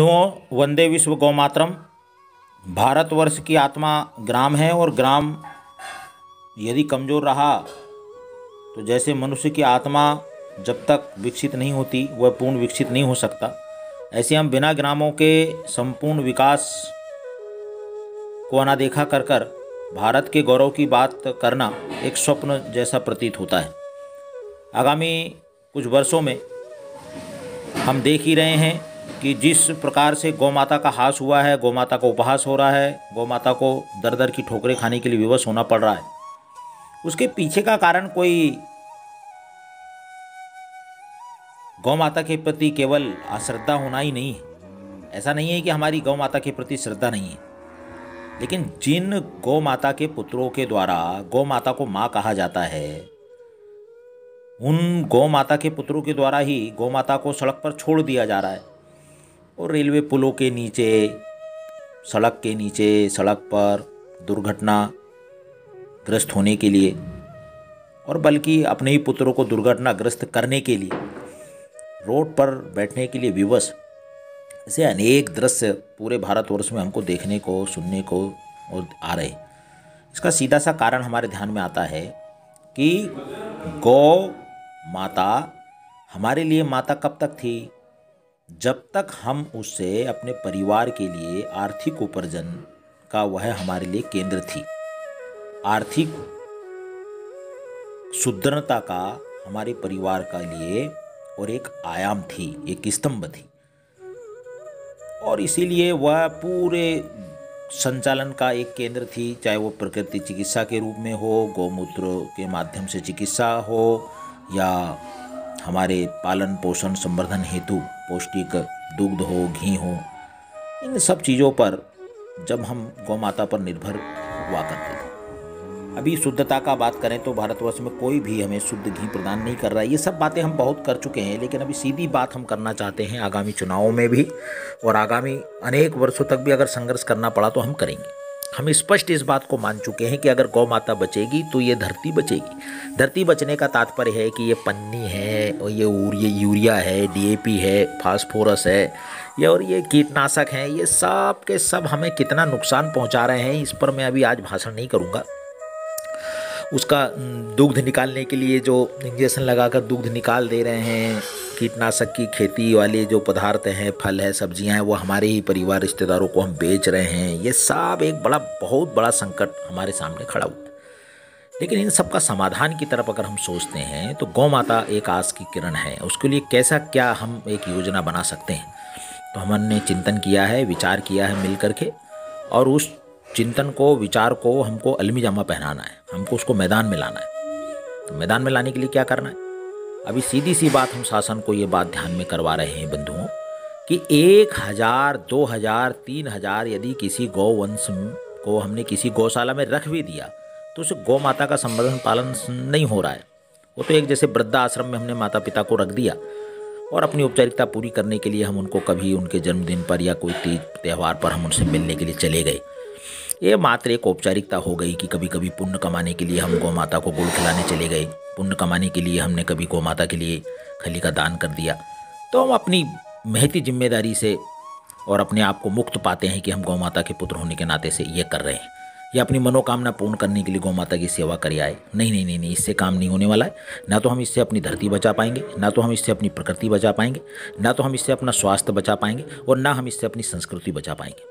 बंधुओं, वंदे विश्व गौ मातरम। भारतवर्ष की आत्मा ग्राम है और ग्राम यदि कमज़ोर रहा तो जैसे मनुष्य की आत्मा जब तक विकसित नहीं होती वह पूर्ण विकसित नहीं हो सकता, ऐसे हम बिना ग्रामों के संपूर्ण विकास को अनदेखा कर कर भारत के गौरव की बात करना एक स्वप्न जैसा प्रतीत होता है। आगामी कुछ वर्षों में हम देख ही रहे हैं कि जिस प्रकार से गौ माता का ह्रास हुआ है, गौ माता का उपहास हो रहा है, गौ माता को दर दर की ठोकरें खाने के लिए विवश होना पड़ रहा है, उसके पीछे का कारण कोई गौ माता के प्रति केवल अश्रद्धा होना ही नहीं है। ऐसा नहीं है कि हमारी गौ माता के प्रति श्रद्धा नहीं है, लेकिन जिन गौ माता के पुत्रों के द्वारा गौ माता को माँ कहा जाता है, उन गौ माता के पुत्रों के द्वारा ही गौ माता को सड़क पर छोड़ दिया जा रहा है और रेलवे पुलों के नीचे, सड़क के नीचे, सड़क पर दुर्घटनाग्रस्त होने के लिए और बल्कि अपने ही पुत्रों को दुर्घटनाग्रस्त करने के लिए रोड पर बैठने के लिए विवश, ऐसे अनेक दृश्य पूरे भारतवर्ष में हमको देखने को, सुनने को और आ रहे। इसका सीधा सा कारण हमारे ध्यान में आता है कि गौ माता हमारे लिए माता कब तक थी? जब तक हम उससे अपने परिवार के लिए आर्थिक उपार्जन का वह हमारे लिए केंद्र थी, आर्थिक सुदृढ़ता का हमारे परिवार का लिए और एक आयाम थी, एक स्तंभ थी, और इसीलिए वह पूरे संचालन का एक केंद्र थी। चाहे वो प्रकृति चिकित्सा के रूप में हो, गौमूत्र के माध्यम से चिकित्सा हो, या हमारे पालन पोषण संवर्धन हेतु पौष्टिक दुग्ध हो, घी हो, इन सब चीज़ों पर जब हम गौ माता पर निर्भर हुआ करते थे। अभी शुद्धता का बात करें तो भारतवर्ष में कोई भी हमें शुद्ध घी प्रदान नहीं कर रहा है। ये सब बातें हम बहुत कर चुके हैं, लेकिन अभी सीधी बात हम करना चाहते हैं आगामी चुनावों में भी, और आगामी अनेक वर्षों तक भी अगर संघर्ष करना पड़ा तो हम करेंगे। हम स्पष्ट इस बात को मान चुके हैं कि अगर गौ माता बचेगी तो ये धरती बचेगी। धरती बचने का तात्पर्य है कि ये पन्नी है, और ये यूरिया है, डीएपी है, फास्फोरस है, और ये कीटनाशक हैं, ये सब के सब हमें कितना नुकसान पहुंचा रहे हैं, इस पर मैं अभी आज भाषण नहीं करूंगा। उसका दुग्ध निकालने के लिए जो इंजेक्शन लगाकर दुग्ध निकाल दे रहे हैं, कीटनाशक की खेती वाले जो पदार्थ हैं, फल है, सब्जियां हैं, वो हमारे ही परिवार रिश्तेदारों को हम बेच रहे हैं। ये सब एक बहुत बड़ा संकट हमारे सामने खड़ा हुआ है। लेकिन इन सब का समाधान की तरफ अगर हम सोचते हैं तो गौ माता एक आस की किरण है। उसके लिए कैसा क्या हम एक योजना बना सकते हैं, तो हमने चिंतन किया है, विचार किया है मिल करके, और उस चिंतन को, विचार को हमको अलमी जामा पहनाना है, हमको उसको मैदान में लाना है। तो मैदान में लाने के लिए क्या करना है? अभी सीधी सी बात हम शासन को ये बात ध्यान में करवा रहे हैं बंधुओं कि 1000, 2000, 3000 यदि किसी गौवंश को हमने किसी गौशाला में रख भी दिया तो उसे गौ माता का संवर्धन पालन नहीं हो रहा है। वो तो एक जैसे वृद्धाश्रम में हमने माता पिता को रख दिया और अपनी औपचारिकता पूरी करने के लिए हम उनको कभी उनके जन्मदिन पर या कोई तीज त्यौहार पर हम उनसे मिलने के लिए चले गए। ये मात्र एक औपचारिकता हो गई कि कभी कभी पुण्य कमाने के लिए हम गौ माता को गुड़ खिलाने चले गए, पुण्य कमाने के लिए हमने कभी गौ माता के लिए खली का दान कर दिया। तो हम अपनी महती जिम्मेदारी से और अपने आप को मुक्त पाते हैं कि हम गौ माता के पुत्र होने के नाते से ये कर रहे हैं, या अपनी मनोकामना पूर्ण करने के लिए गौ माता की सेवा कर आए। नहीं, इससे काम नहीं होने वाला है। ना तो हम इससे अपनी धरती बचा पाएंगे, ना तो हम इससे अपनी प्रकृति बचा पाएंगे, ना तो हम इससे अपना स्वास्थ्य बचा पाएंगे, और ना हम इससे अपनी संस्कृति बचा पाएंगे।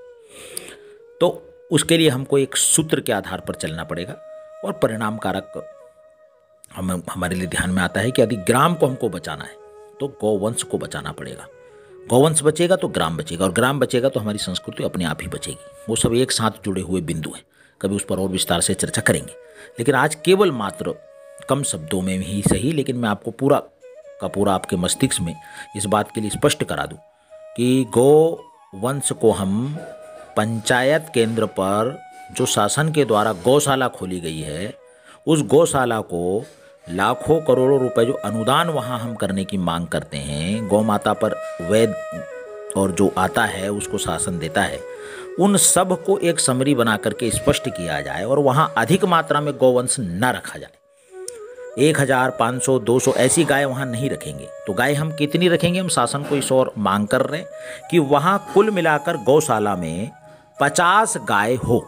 तो उसके लिए हमको एक सूत्र के आधार पर चलना पड़ेगा, और परिणाम कारक हमारे लिए ध्यान में आता है कि यदि ग्राम को हमको बचाना है तो गौवंश को बचाना पड़ेगा। गौवंश बचेगा तो ग्राम बचेगा, और ग्राम बचेगा तो हमारी संस्कृति अपने आप ही बचेगी। वो सब एक साथ जुड़े हुए बिंदु हैं, कभी उस पर और विस्तार से चर्चा करेंगे। लेकिन आज केवल मात्र कम शब्दों में ही सही, लेकिन मैं आपको पूरा का पूरा आपके मस्तिष्क में इस बात के लिए स्पष्ट करा दूं कि गौवंश को हम पंचायत केंद्र पर जो शासन के द्वारा गौशाला खोली गई है, उस गौशाला को लाखों करोड़ों रुपए जो अनुदान वहाँ हम करने की मांग करते हैं, गौ माता पर वैध और जो आता है उसको शासन देता है, उन सब को एक समरी बना करके स्पष्ट किया जाए और वहाँ अधिक मात्रा में गौवंश न रखा जाए। 1000, 500, 200 ऐसी गाय वहाँ नहीं रखेंगे। तो गाय हम कितनी रखेंगे? हम शासन को इस ओर मांग कर रहे हैं कि वहाँ कुल मिलाकर गौशाला में 50 गाय हो।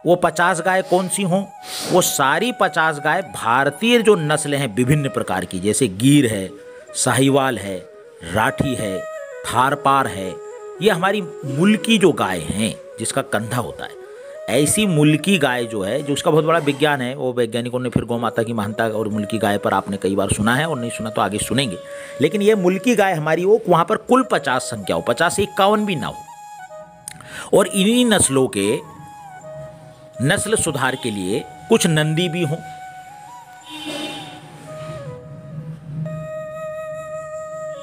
वो 50 गाय कौन सी हों? वो सारी 50 गाय भारतीय जो नस्लें हैं विभिन्न प्रकार की, जैसे गीर है, साहिवाल है, राठी है, थारपार है, ये हमारी मुल्की जो गाय हैं जिसका कंधा होता है, ऐसी मुल्की गाय जो है, जो उसका बहुत बड़ा विज्ञान है, वो वैज्ञानिकों ने फिर गौ माता की महानता और मुल्की गाय पर आपने कई बार सुना है, और नहीं सुना तो आगे सुनेंगे। लेकिन ये मुल्की गाय हमारी वो वहाँ पर कुल 50 संख्या हो, 50 से 51 भी ना हो। और इन्हीं नस्लों के नस्ल सुधार के लिए कुछ नंदी भी हों।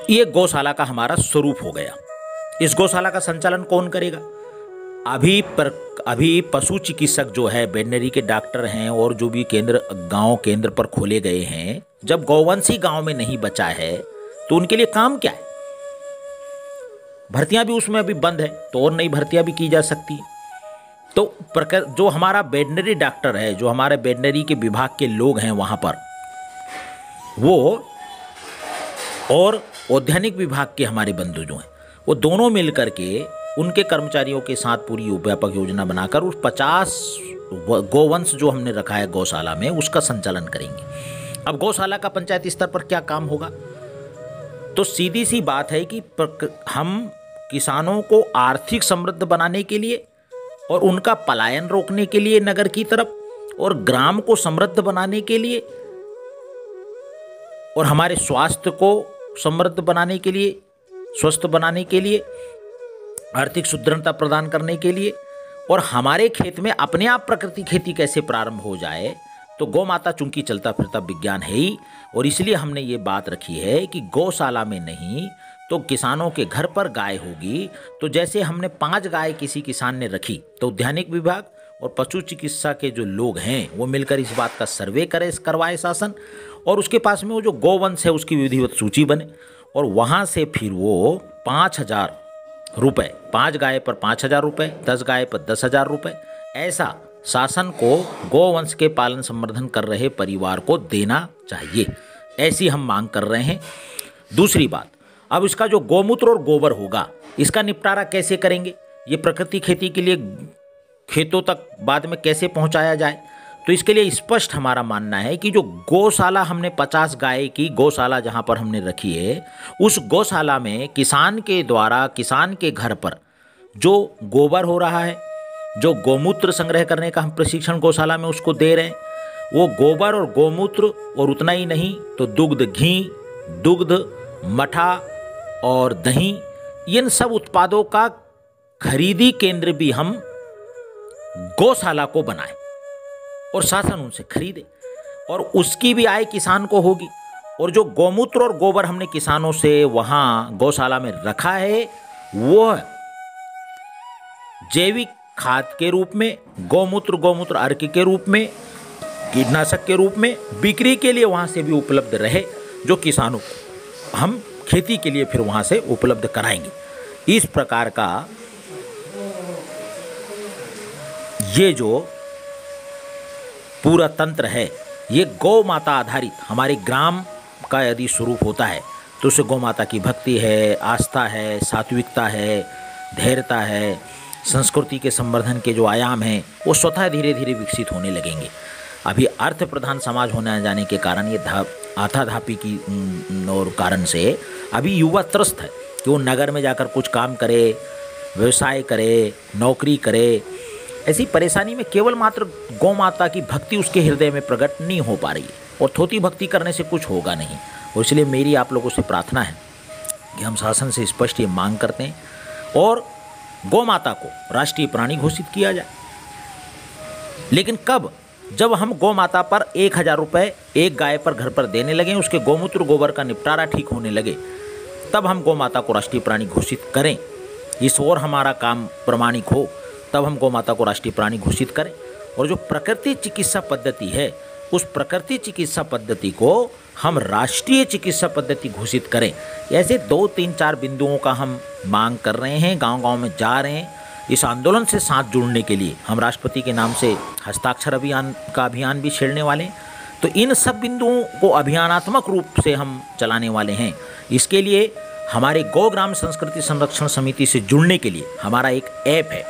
ये गौशाला का हमारा स्वरूप हो गया। इस गौशाला का संचालन कौन करेगा? अभी पशु चिकित्सक जो है, वेटनरी के डॉक्टर हैं, और जो भी केंद्र गांव केंद्र पर खोले गए हैं, जब गौवंशी गांव में नहीं बचा है तो उनके लिए काम क्या है? भर्तियां भी उसमें अभी बंद है, तो और नई भर्तियां भी की जा सकती है। तो जो हमारा वेटनरी डॉक्टर है, जो हमारे वेटनरी के विभाग के लोग हैं वहां पर, वो और औद्यानिक विभाग के हमारे बंधु जो हैं, वो दोनों मिलकर के उनके कर्मचारियों के साथ पूरी व्यापक योजना बनाकर उस 50 गोवंश जो हमने रखा है गौशाला में, उसका संचालन करेंगे। अब गौशाला का पंचायत स्तर पर क्या काम होगा? तो सीधी सी बात है कि हम किसानों को आर्थिक समृद्ध बनाने के लिए और उनका पलायन रोकने के लिए नगर की तरफ, और ग्राम को समृद्ध बनाने के लिए, और हमारे स्वास्थ्य को समृद्ध बनाने के लिए, स्वस्थ बनाने के लिए, आर्थिक सुदृढ़ता प्रदान करने के लिए, और हमारे खेत में अपने आप प्रकृति खेती कैसे प्रारंभ हो जाए। तो गौ माता चूंकि चलता फिरता विज्ञान है ही, और इसलिए हमने ये बात रखी है कि गौशाला में नहीं तो किसानों के घर पर गाय होगी। तो जैसे हमने 5 गाय किसी किसान ने रखी, तो उद्यानिक विभाग और पशु चिकित्सा के जो लोग हैं वो मिलकर इस बात का सर्वे करवाए शासन, और उसके पास में वो जो गौवंश है उसकी विधिवत सूची बने, और वहाँ से फिर वो 5000 रुपये, 5 गाय पर 5000 रुपये, 10 गाय पर 10,000 रुपये, ऐसा शासन को गौवंश के पालन संवर्धन कर रहे परिवार को देना चाहिए। ऐसी हम मांग कर रहे हैं। दूसरी बात, अब इसका जो गौमूत्र और गोबर होगा, इसका निपटारा कैसे करेंगे? ये प्रकृति खेती के लिए खेतों तक बाद में कैसे पहुंचाया जाए? तो इसके लिए स्पष्ट हमारा मानना है कि जो गौशाला हमने 50 गाय की गौशाला जहां पर हमने रखी है, उस गौशाला में किसान के द्वारा किसान के घर पर जो गोबर हो रहा है, जो गौमूत्र संग्रह करने का हम प्रशिक्षण गौशाला में उसको दे रहे हैं, वो गोबर और गौमूत्र, और उतना ही नहीं तो दुग्ध घी, दुग्ध मठा और दही, इन सब उत्पादों का खरीदी केंद्र भी हम गौशाला को बनाएं और शासन उनसे खरीदे, और उसकी भी आय किसान को होगी। और जो गौमूत्र और गोबर हमने किसानों से वहां गौशाला में रखा है, वो जैविक खाद के रूप में, गौमूत्र अर्क के रूप में, कीटनाशक के रूप में बिक्री के लिए वहां से भी उपलब्ध रहे, जो किसानों को हम खेती के लिए फिर वहां से उपलब्ध कराएंगे। इस प्रकार का ये जो पूरा तंत्र है, ये गौ माता आधारित हमारे ग्राम का यदि स्वरूप होता है, तो उसे गौ माता की भक्ति है, आस्था है, सात्विकता है, धैर्यता है, संस्कृति के संवर्धन के जो आयाम हैं वो स्वतः धीरे धीरे विकसित होने लगेंगे। अभी अर्थ प्रधान समाज होने जाने के कारण ये आथाधापी की और कारण से अभी युवा त्रस्त है कि वो नगर में जाकर कुछ काम करे, व्यवसाय करे, नौकरी करे। ऐसी परेशानी में केवल मात्र गौ माता की भक्ति उसके हृदय में प्रकट नहीं हो पा रही है, और थोती भक्ति करने से कुछ होगा नहीं। और इसलिए मेरी आप लोगों से प्रार्थना है कि हम शासन से स्पष्ट ये मांग करते हैं और गौ माता को राष्ट्रीय प्राणी घोषित किया जाए। लेकिन कब? जब हम गौ माता पर 1000 रुपये एक गाय पर घर पर देने लगे, उसके गौमूत्र गोबर का निपटारा ठीक होने लगे, तब हम गौ माता को राष्ट्रीय प्राणी घोषित करें। इस ओर हमारा काम प्रमाणिक हो, तब हम गौ माता को राष्ट्रीय प्राणी घोषित करें। और जो प्रकृति चिकित्सा पद्धति है, उस प्रकृति चिकित्सा पद्धति को हम राष्ट्रीय चिकित्सा पद्धति घोषित करें। ऐसे 2, 3, 4 बिंदुओं का हम मांग कर रहे हैं, गांव-गांव में जा रहे हैं। इस आंदोलन से साथ जुड़ने के लिए हम राष्ट्रपति के नाम से हस्ताक्षर अभियान भी छेड़ने वाले हैं। तो इन सब बिंदुओं को अभियानात्मक रूप से हम चलाने वाले हैं। इसके लिए हमारे गौग्राम संस्कृति संरक्षण समिति से जुड़ने के लिए हमारा एक ऐप है।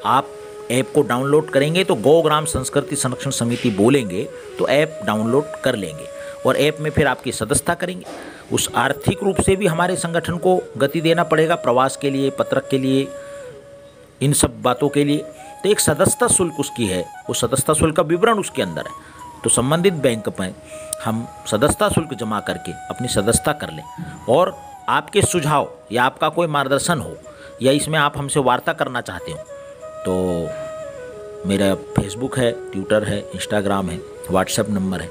आप ऐप को डाउनलोड करेंगे तो गौग्राम संस्कृति संरक्षण समिति बोलेंगे तो ऐप डाउनलोड कर लेंगे और ऐप में फिर आपकी सदस्यता करेंगे। उस आर्थिक रूप से भी हमारे संगठन को गति देना पड़ेगा, प्रवास के लिए, पत्रक के लिए, इन सब बातों के लिए। तो एक सदस्यता शुल्क उसकी है, उस सदस्यता शुल्क का विवरण उसके अंदर है। तो संबंधित बैंक में हम सदस्यता शुल्क जमा करके अपनी सदस्यता कर लें और आपके सुझाव या आपका कोई मार्गदर्शन हो या इसमें आप हमसे वार्ता करना चाहते हो तो मेरा फेसबुक है, ट्विटर है, इंस्टाग्राम है, व्हाट्सएप नंबर है,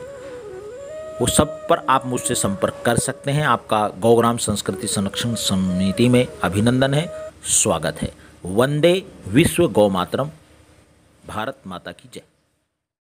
वो सब पर आप मुझसे संपर्क कर सकते हैं। आपका गौग्राम संस्कृति संरक्षण समिति में अभिनंदन है, स्वागत है। वंदे विश्व गौ मातरम। भारत माता की जय।